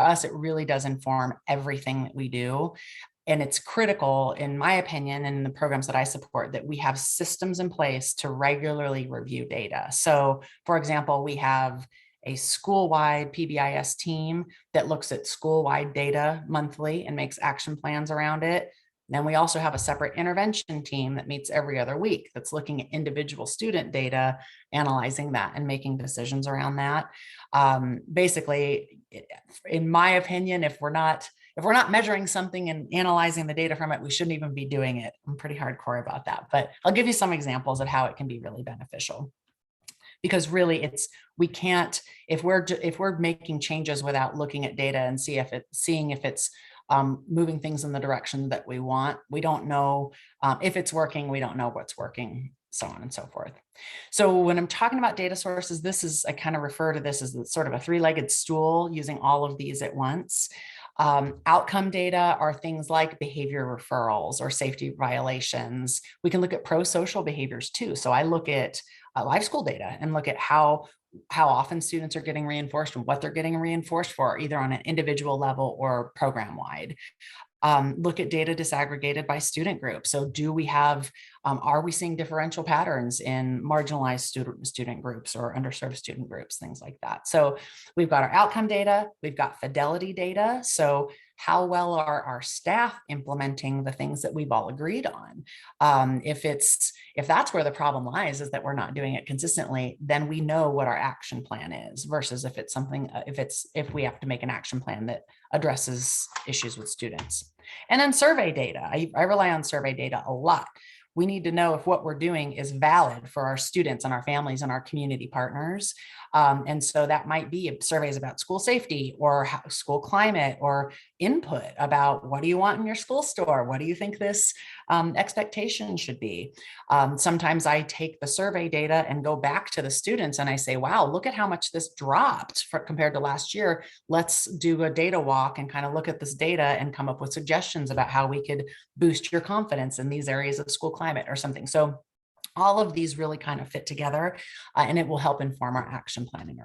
us, it really does inform everything that we do. And it's critical, in my opinion, and in the programs that I support, that we have systems in place to regularly review data. So, for example, we have a school-wide PBIS team that looks at school-wide data monthly and makes action plans around it. Then we also have a separate intervention team that meets every other week that's looking at individual student data, analyzing that and making decisions around that. Basically, in my opinion, if we're not measuring something and analyzing the data from it, we shouldn't even be doing it. I'm pretty hardcore about that, but I'll give you some examples of how it can be really beneficial. Because really we can't, if we're making changes without looking at data and seeing if it's moving things in the direction that we want, we don't know if it's working, we don't know what's working, so on and so forth. So when I'm talking about data sources, I kind of refer to this as sort of a three-legged stool, using all of these at once. Outcome data are things like behavior referrals or safety violations. We can look at pro-social behaviors too. So I look at live school data and look at how often students are getting reinforced and what they're getting reinforced for, either on an individual level or program-wide. Look at data disaggregated by student group. So do we have, are we seeing differential patterns in marginalized student groups or underserved student groups, things like that. So we've got our outcome data, we've got fidelity data. So how well are our staff implementing the things that we've all agreed on? If that's where the problem lies, is that we're not doing it consistently, then we know what our action plan is, versus if it's something, if we have to make an action plan that addresses issues with students. And then survey data. I rely on survey data a lot. We need to know if what we're doing is valid for our students and our families and our community partners. And so that might be surveys about school safety or school climate, or input about what do you want in your school store? What do you think this expectation should be? Sometimes I take the survey data and go back to the students and I say, wow, look at how much this dropped compared to last year. Let's do a data walk and kind of look at this data and come up with suggestions about how we could boost your confidence in these areas of school climate or something. So all of these really kind of fit together, and it will help inform our action planning.